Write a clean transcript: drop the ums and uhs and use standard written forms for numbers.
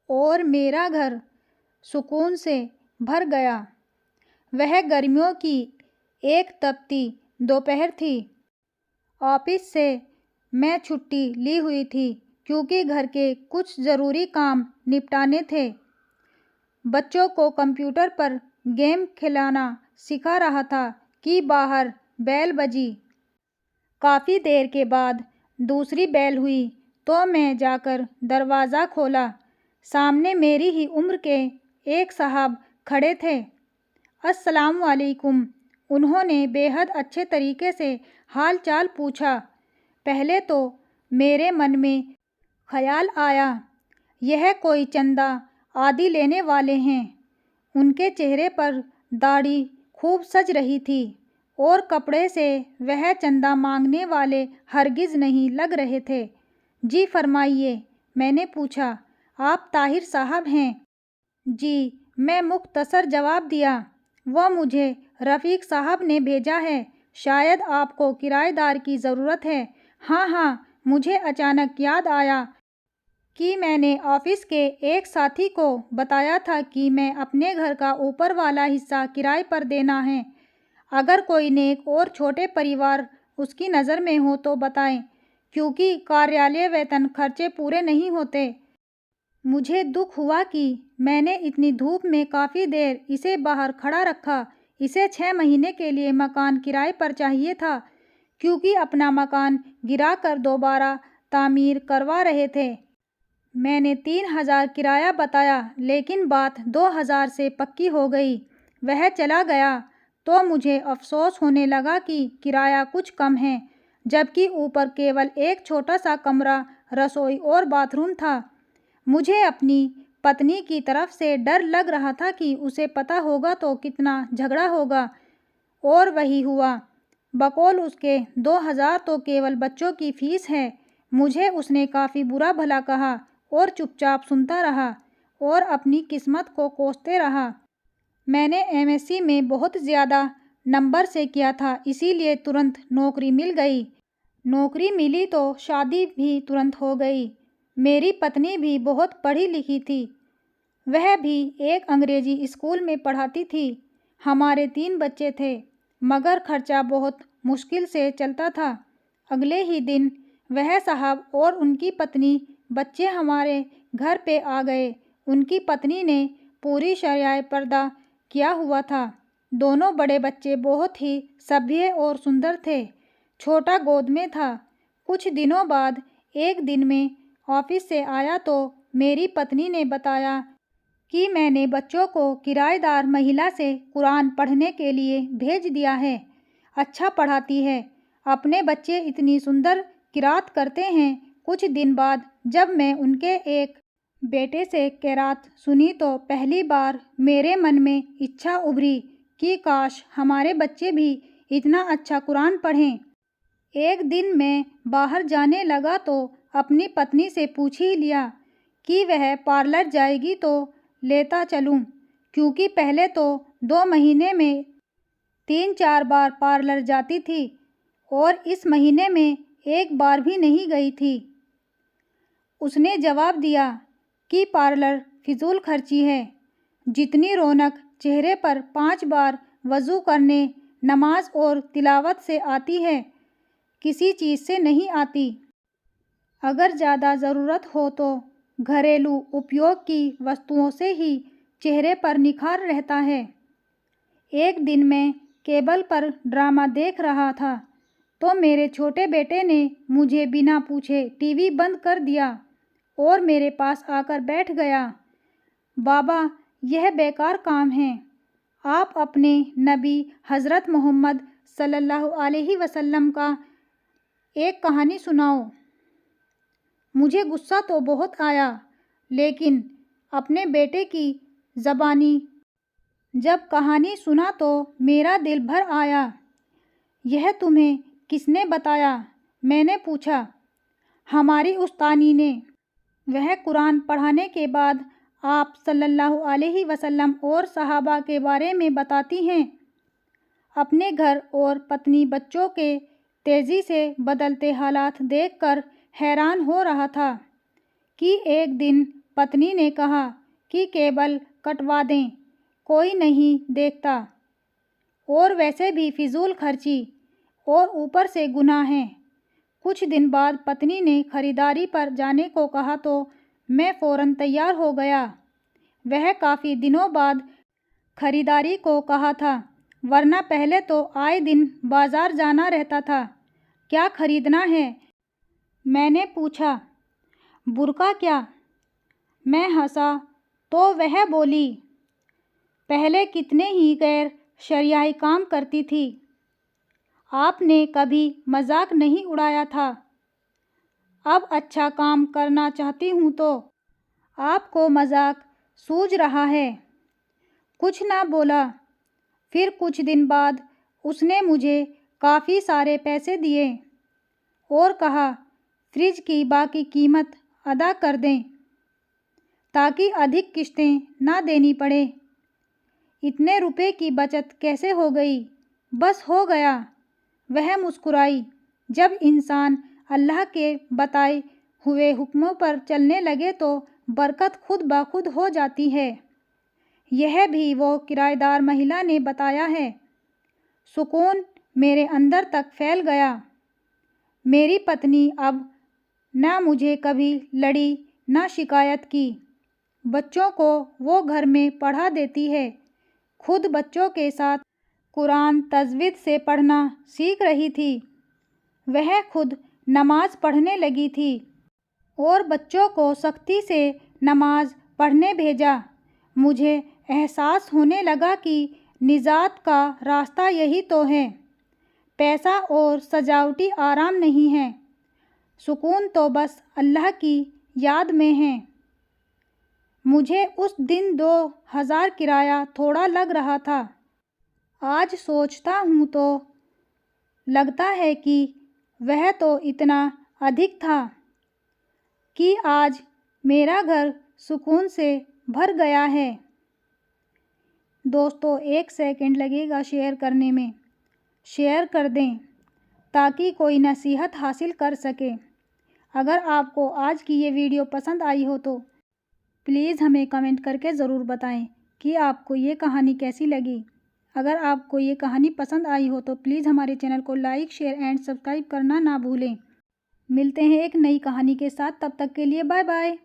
और मेरा घर सुकून से भर गया। वह गर्मियों की एक तपती दोपहर थी। ऑफिस से मैं छुट्टी ली हुई थी क्योंकि घर के कुछ ज़रूरी काम निपटाने थे। बच्चों को कंप्यूटर पर गेम खिलाना सिखा रहा था कि बाहर बेल बजी। काफ़ी देर के बाद दूसरी बेल हुई तो मैं जाकर दरवाज़ा खोला। सामने मेरी ही उम्र के एक साहब खड़े थे। अस्सलाम वालेकुम। उन्होंने बेहद अच्छे तरीके से हाल चाल पूछा। पहले तो मेरे मन में ख्याल आया यह कोई चंदा आदि लेने वाले हैं। उनके चेहरे पर दाढ़ी खूब सज रही थी और कपड़े से वह चंदा मांगने वाले हरगिज़ नहीं लग रहे थे। जी फरमाइए, मैंने पूछा। आप ताहिर साहब हैं? जी, मैं मुख्तसर जवाब दिया। वह मुझे रफ़ीक साहब ने भेजा है। शायद आपको किराएदार की ज़रूरत है। हाँ हाँ, मुझे अचानक याद आया कि मैंने ऑफिस के एक साथी को बताया था कि मैं अपने घर का ऊपर वाला हिस्सा किराए पर देना है। अगर कोई नेक और छोटे परिवार उसकी नज़र में हो तो बताएं, क्योंकि कार्यालय वेतन खर्चे पूरे नहीं होते। मुझे दुख हुआ कि मैंने इतनी धूप में काफ़ी देर इसे बाहर खड़ा रखा। इसे 6 महीने के लिए मकान किराए पर चाहिए था, क्योंकि अपना मकान गिरा कर दोबारा तामीर करवा रहे थे। मैंने 3,000 किराया बताया, लेकिन बात 2,000 से पक्की हो गई। वह चला गया तो मुझे अफसोस होने लगा कि किराया कुछ कम है, जबकि ऊपर केवल एक छोटा सा कमरा, रसोई और बाथरूम था। मुझे अपनी पत्नी की तरफ से डर लग रहा था कि उसे पता होगा तो कितना झगड़ा होगा, और वही हुआ। बकौल उसके 2,000 तो केवल बच्चों की फ़ीस है। मुझे उसने काफ़ी बुरा भला कहा और चुपचाप सुनता रहा और अपनी किस्मत को कोसते रहा। मैंने एमएससी में बहुत ज़्यादा नंबर से किया था, इसीलिए तुरंत नौकरी मिल गई। नौकरी मिली तो शादी भी तुरंत हो गई। मेरी पत्नी भी बहुत पढ़ी लिखी थी। वह भी एक अंग्रेजी स्कूल में पढ़ाती थी। हमारे 3 बच्चे थे, मगर खर्चा बहुत मुश्किल से चलता था। अगले ही दिन वह साहब और उनकी पत्नी बच्चे हमारे घर पे आ गए। उनकी पत्नी ने पूरी शरिया पर्दा किया हुआ था। दोनों बड़े बच्चे बहुत ही सभ्य और सुंदर थे। छोटा गोद में था। कुछ दिनों बाद एक दिन में ऑफिस से आया तो मेरी पत्नी ने बताया कि मैंने बच्चों को किराएदार महिला से कुरान पढ़ने के लिए भेज दिया है। अच्छा पढ़ाती है। अपने बच्चे इतनी सुंदर किरात करते हैं। कुछ दिन बाद जब मैं उनके एक बेटे से किरात सुनी तो पहली बार मेरे मन में इच्छा उभरी कि काश हमारे बच्चे भी इतना अच्छा कुरान पढ़ें। एक दिन मैं बाहर जाने लगा तो अपनी पत्नी से पूछ ही लिया कि वह पार्लर जाएगी तो लेता चलूं, क्योंकि पहले तो 2 महीने में 3-4 बार पार्लर जाती थी और इस महीने में एक बार भी नहीं गई थी। उसने जवाब दिया कि पार्लर फिजूल खर्ची है। जितनी रौनक चेहरे पर 5 बार वज़ू करने, नमाज और तिलावत से आती है, किसी चीज़ से नहीं आती। अगर ज़्यादा ज़रूरत हो तो घरेलू उपयोग की वस्तुओं से ही चेहरे पर निखार रहता है। एक दिन मैं केबल पर ड्रामा देख रहा था तो मेरे छोटे बेटे ने मुझे बिना पूछे टीवी बंद कर दिया और मेरे पास आकर बैठ गया। बाबा, यह बेकार काम है। आप अपने नबी हज़रत मोहम्मद सल्लल्लाहु अलैहि वसल्लम का एक कहानी सुनाओ। मुझे गुस्सा तो बहुत आया, लेकिन अपने बेटे की ज़बानी जब कहानी सुना तो मेरा दिल भर आया। यह तुम्हें किसने बताया? मैंने पूछा। हमारी उस्तानी ने। वह कुरान पढ़ाने के बाद आप सल्लल्लाहु अलैहि वसल्लम और सहाबा के बारे में बताती हैं। अपने घर और पत्नी बच्चों के तेज़ी से बदलते हालात देखकर हैरान हो रहा था कि एक दिन पत्नी ने कहा कि केबल कटवा दें, कोई नहीं देखता, और वैसे भी फिजूल खर्ची और ऊपर से गुनाह है। कुछ दिन बाद पत्नी ने खरीदारी पर जाने को कहा तो मैं फ़ौरन तैयार हो गया। वह काफ़ी दिनों बाद खरीदारी को कहा था, वरना पहले तो आए दिन बाज़ार जाना रहता था। क्या खरीदना है? मैंने पूछा। बुर्का क्या? मैं हंसा तो वह बोली, पहले कितने ही गैर शरियाई काम करती थी, आपने कभी मजाक नहीं उड़ाया था। अब अच्छा काम करना चाहती हूँ तो आपको मजाक सूझ रहा है। कुछ ना बोला। फिर कुछ दिन बाद उसने मुझे काफ़ी सारे पैसे दिए और कहा फ्रिज की बाकी कीमत अदा कर दें ताकि अधिक किश्तें ना देनी पड़े। इतने रुपए की बचत कैसे हो गई? बस हो गया। वह मुस्कुराई। जब इंसान अल्लाह के बताए हुए हुक्मों पर चलने लगे तो बरकत खुद ब खुद हो जाती है। यह भी वो किराएदार महिला ने बताया है। सुकून मेरे अंदर तक फैल गया। मेरी पत्नी अब न मुझे कभी लड़ी न शिकायत की। बच्चों को वो घर में पढ़ा देती है। खुद बच्चों के साथ कुरान तजवीद से पढ़ना सीख रही थी। वह खुद नमाज पढ़ने लगी थी और बच्चों को सख्ती से नमाज पढ़ने भेजा। मुझे एहसास होने लगा कि निजात का रास्ता यही तो है। पैसा और सजावटी आराम नहीं है। सुकून तो बस अल्लाह की याद में है। मुझे उस दिन 2000 किराया थोड़ा लग रहा था। आज सोचता हूँ तो लगता है कि वह तो इतना अधिक था कि आज मेरा घर सुकून से भर गया है। दोस्तों, 1 सेकंड लगेगा शेयर करने में। शेयर कर दें ताकि कोई नसीहत हासिल कर सके। अगर आपको आज की ये वीडियो पसंद आई हो तो प्लीज़ हमें कमेंट करके ज़रूर बताएं कि आपको ये कहानी कैसी लगी। अगर आपको ये कहानी पसंद आई हो तो प्लीज़ हमारे चैनल को लाइक, शेयर एंड सब्सक्राइब करना ना भूलें। मिलते हैं एक नई कहानी के साथ। तब तक के लिए बाय बाय।